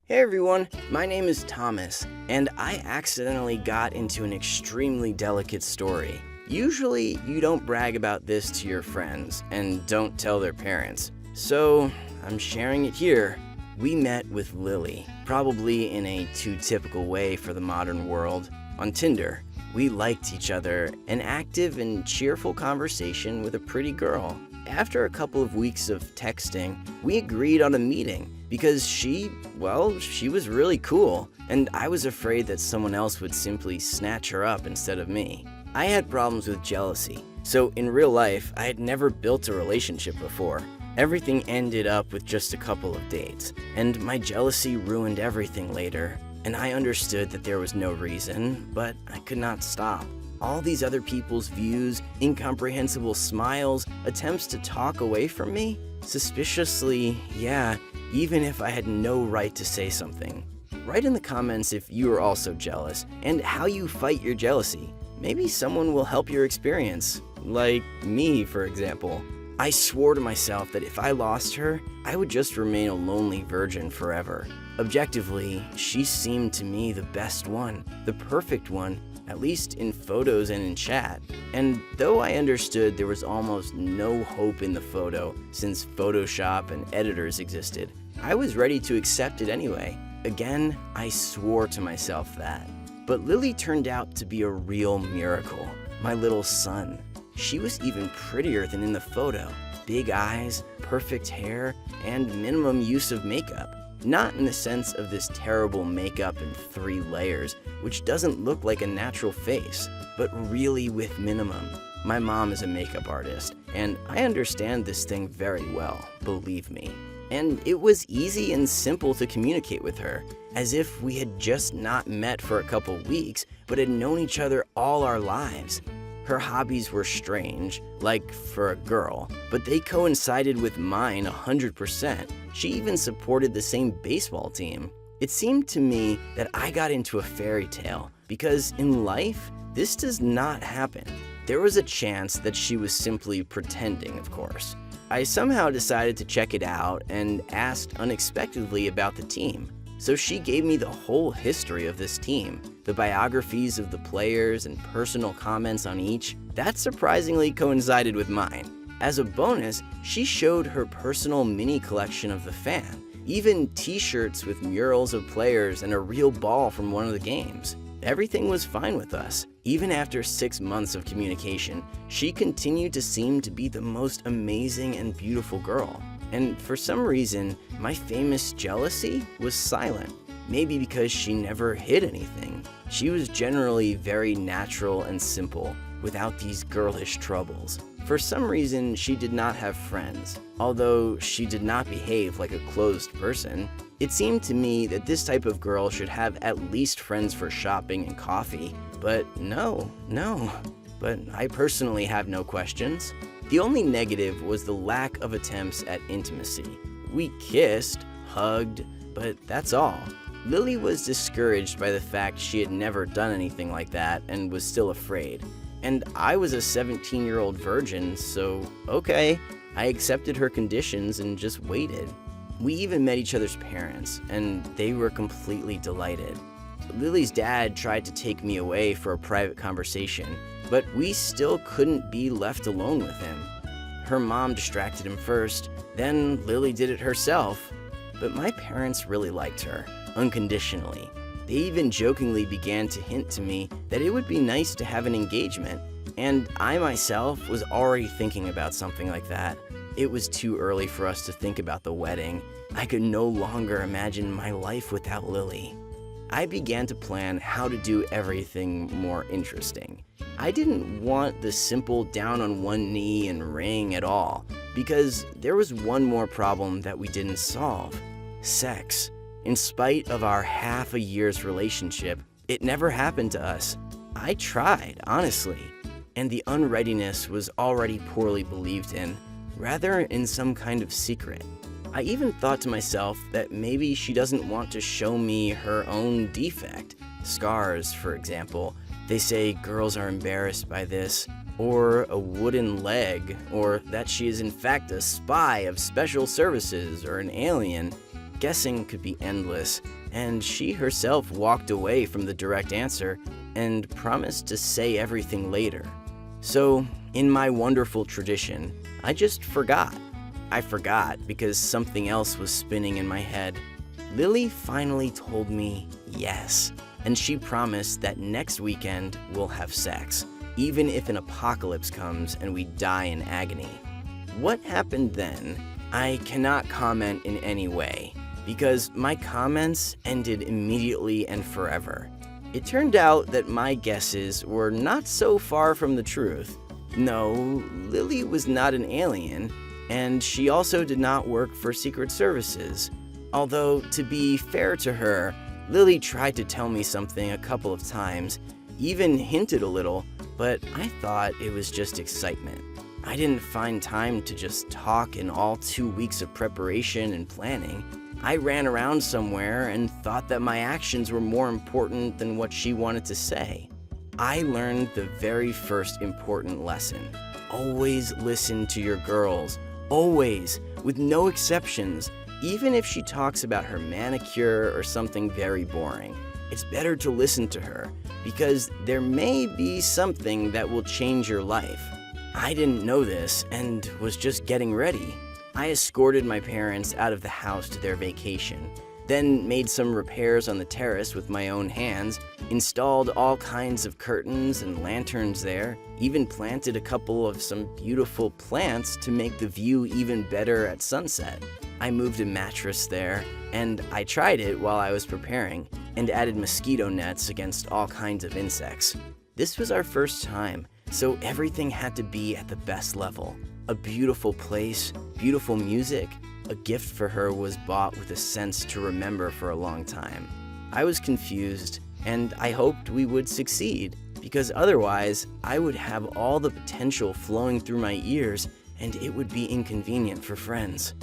Hey everyone, my name is Thomas, and I accidentally got into an extremely delicate story. Usually, you don't brag about this to your friends and don't tell their parents, so I'm sharing it here. We met with Lily, probably in a too typical way for the modern world, on Tinder. We liked each other, an active and cheerful conversation with a pretty girl. After a couple of weeks of texting, we agreed on a meeting because she was really cool, and I was afraid that someone else would simply snatch her up instead of me. I had problems with jealousy, so in real life, I had never built a relationship before. Everything ended up with just a couple of dates, and my jealousy ruined everything later, and I understood that there was no reason, but I could not stop. All these other people's views, incomprehensible smiles, attempts to talk away from me? Suspiciously, yeah, even if I had no right to say something. Write in the comments if you are also jealous, and how you fight your jealousy. Maybe someone will help your experience, like me, for example. I swore to myself that if I lost her, I would just remain a lonely virgin forever. Objectively, she seemed to me the best one, the perfect one, at least in photos and in chat. And though I understood there was almost no hope in the photo since Photoshop and editors existed, I was ready to accept it anyway. Again, I swore to myself that. But Lily turned out to be a real miracle, my little sun. She was even prettier than in the photo. Big eyes, perfect hair, and minimum use of makeup. Not in the sense of this terrible makeup in 3 layers, which doesn't look like a natural face, but really with minimum. My mom is a makeup artist, and I understand this thing very well, believe me. And it was easy and simple to communicate with her, as if we had just not met for a couple weeks, but had known each other all our lives. Her hobbies were strange, like for a girl, but they coincided with mine 100%. She even supported the same baseball team. It seemed to me that I got into a fairy tale, because in life, this does not happen. There was a chance that she was simply pretending, of course. I somehow decided to check it out and asked unexpectedly about the team. So she gave me the whole history of this team, the biographies of the players and personal comments on each. That surprisingly coincided with mine. As a bonus, she showed her personal mini collection of the fan, even t-shirts with murals of players and a real ball from one of the games. Everything was fine with us. Even after 6 months of communication, she continued to seem to be the most amazing and beautiful girl. And for some reason, my famous jealousy was silent. Maybe because she never hid anything. She was generally very natural and simple, without these girlish troubles. For some reason, she did not have friends. Although she did not behave like a closed person, it seemed to me that this type of girl should have at least friends for shopping and coffee. But no. But I personally have no questions. The only negative was the lack of attempts at intimacy. We kissed, hugged, but that's all. Lily was discouraged by the fact she had never done anything like that and was still afraid. And I was a 17-year-old virgin, so okay, I accepted her conditions and just waited. We even met each other's parents, and they were completely delighted. Lily's dad tried to take me away for a private conversation, but we still couldn't be left alone with him. Her mom distracted him first, then Lily did it herself. But my parents really liked her, unconditionally. They even jokingly began to hint to me that it would be nice to have an engagement, and I myself was already thinking about something like that. It was too early for us to think about the wedding. I could no longer imagine my life without Lily. I began to plan how to do everything more interesting. I didn't want the simple down on one knee and ring at all, because there was one more problem that we didn't solve: sex. In spite of our half a year's relationship, it never happened to us. I tried, honestly, and the unreadiness was already poorly believed in, rather in some kind of secret. I even thought to myself that maybe she doesn't want to show me her own defect. Scars, for example. They say girls are embarrassed by this, or a wooden leg, or that she is in fact a spy of special services or an alien. Guessing could be endless, and she herself walked away from the direct answer and promised to say everything later. So, in my wonderful tradition, I just forgot. I forgot because something else was spinning in my head. Lily finally told me yes, and she promised that next weekend we'll have sex, even if an apocalypse comes and we die in agony. What happened then? I cannot comment in any way, because my comments ended immediately and forever. It turned out that my guesses were not so far from the truth. No, Lily was not an alien, and she also did not work for Secret Services. Although, to be fair to her, Lily tried to tell me something a couple of times, even hinted a little, but I thought it was just excitement. I didn't find time to just talk in all 2 weeks of preparation and planning. I ran around somewhere and thought that my actions were more important than what she wanted to say. I learned the very first important lesson. Always listen to your girls. Always, with no exceptions. Even if she talks about her manicure or something very boring, it's better to listen to her, because there may be something that will change your life. I didn't know this and was just getting ready. I escorted my parents out of the house to their vacation, then made some repairs on the terrace with my own hands, installed all kinds of curtains and lanterns there, even planted a couple of some beautiful plants to make the view even better at sunset. I moved a mattress there, and I tried it while I was preparing, and added mosquito nets against all kinds of insects. This was our first time, so everything had to be at the best level. A beautiful place, beautiful music. A gift for her was bought with a sense to remember for a long time. I was confused, and I hoped we would succeed, because otherwise I would have all the potential flowing through my ears, and it would be inconvenient for friends.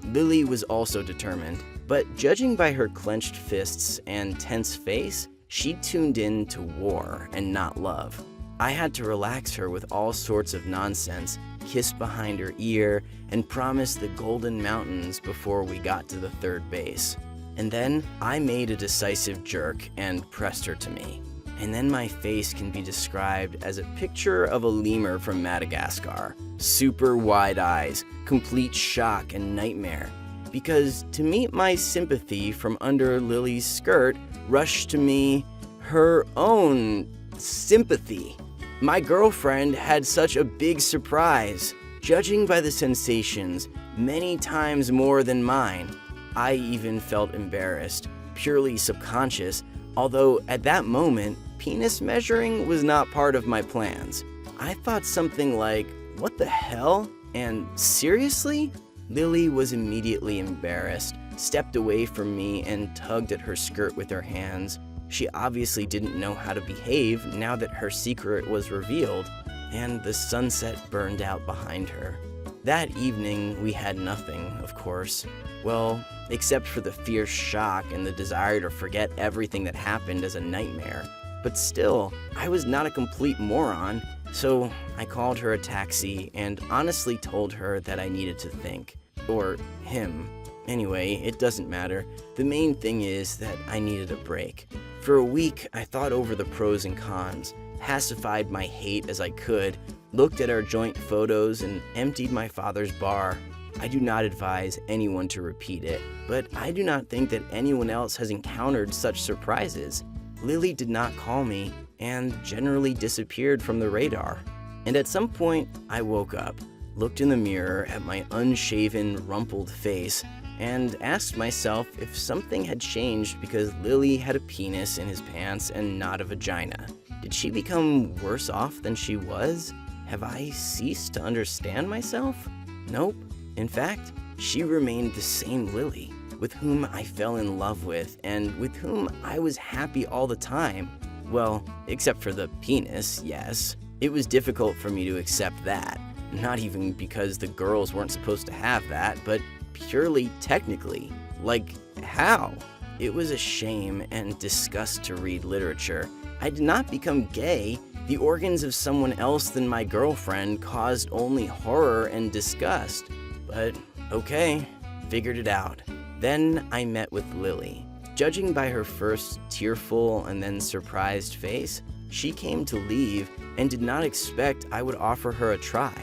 Lily was also determined, but judging by her clenched fists and tense face, she tuned in to war and not love. I had to relax her with all sorts of nonsense, kiss behind her ear, and promise the golden mountains before we got to the third base. And then I made a decisive jerk and pressed her to me. And then my face can be described as a picture of a lemur from Madagascar. Super wide eyes, complete shock and nightmare. Because to meet my sympathy from under Lily's skirt rushed to me her own sympathy. My girlfriend had such a big surprise, judging by the sensations, many times more than mine. I even felt embarrassed, purely subconscious, although at that moment, penis measuring was not part of my plans. I thought something like, "What the hell?" and "Seriously?" Lily was immediately embarrassed, stepped away from me, and tugged at her skirt with her hands. She obviously didn't know how to behave now that her secret was revealed, and the sunset burned out behind her. That evening, we had nothing, of course. Well, except for the fierce shock and the desire to forget everything that happened as a nightmare. But still, I was not a complete moron, so I called her a taxi and honestly told her that I needed to think. Or him. Anyway, it doesn't matter. The main thing is that I needed a break. For a week, I thought over the pros and cons, pacified my hate as I could, looked at our joint photos, and emptied my father's bar. I do not advise anyone to repeat it, but I do not think that anyone else has encountered such surprises. Lily did not call me, and generally disappeared from the radar. And at some point, I woke up, looked in the mirror at my unshaven, rumpled face, and asked myself if something had changed because Lily had a penis in his pants and not a vagina. Did she become worse off than she was? Have I ceased to understand myself? Nope. In fact, she remained the same Lily, with whom I fell in love with and with whom I was happy all the time. Well, except for the penis, yes. It was difficult for me to accept that. Not even because the girls weren't supposed to have that, but purely technically. Like, how? It was a shame and disgust to read literature. I did not become gay. The organs of someone else than my girlfriend caused only horror and disgust. But okay, figured it out. Then I met with Lily. Judging by her first tearful and then surprised face, she came to leave and did not expect I would offer her a try.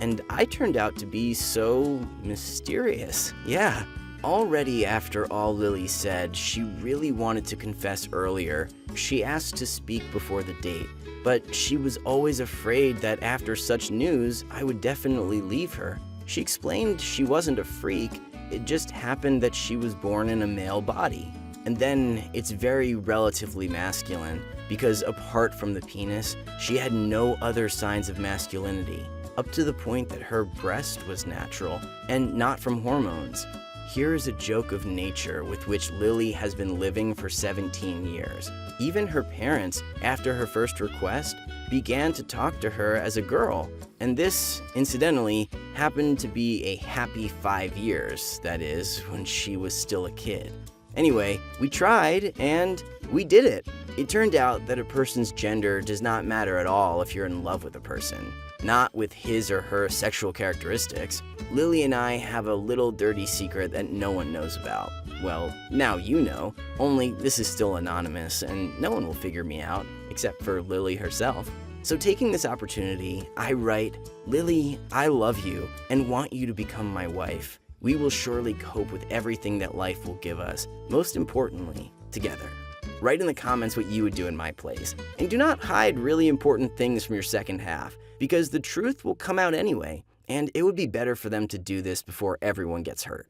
And I turned out to be so mysterious. Yeah. Already after all Lily said, she really wanted to confess earlier. She asked to speak before the date, but she was always afraid that after such news, I would definitely leave her. She explained she wasn't a freak, it just happened that she was born in a male body. And then it's very relatively masculine, because apart from the penis, she had no other signs of masculinity, up to the point that her breast was natural and not from hormones. Here is a joke of nature with which Lily has been living for 17 years. Even her parents, after her first request, began to talk to her as a girl. And this, incidentally, happened to be a happy 5 years, that is, when she was still a kid. Anyway, we tried, and we did it. It turned out that a person's gender does not matter at all if you're in love with a person, not with his or her sexual characteristics. Lily and I have a little dirty secret that no one knows about. Well, now you know, only this is still anonymous and no one will figure me out, except for Lily herself. So taking this opportunity, I write, Lily, I love you and want you to become my wife. We will surely cope with everything that life will give us, most importantly, together. Write in the comments what you would do in my place, and do not hide really important things from your second half, because the truth will come out anyway, and it would be better for them to do this before everyone gets hurt.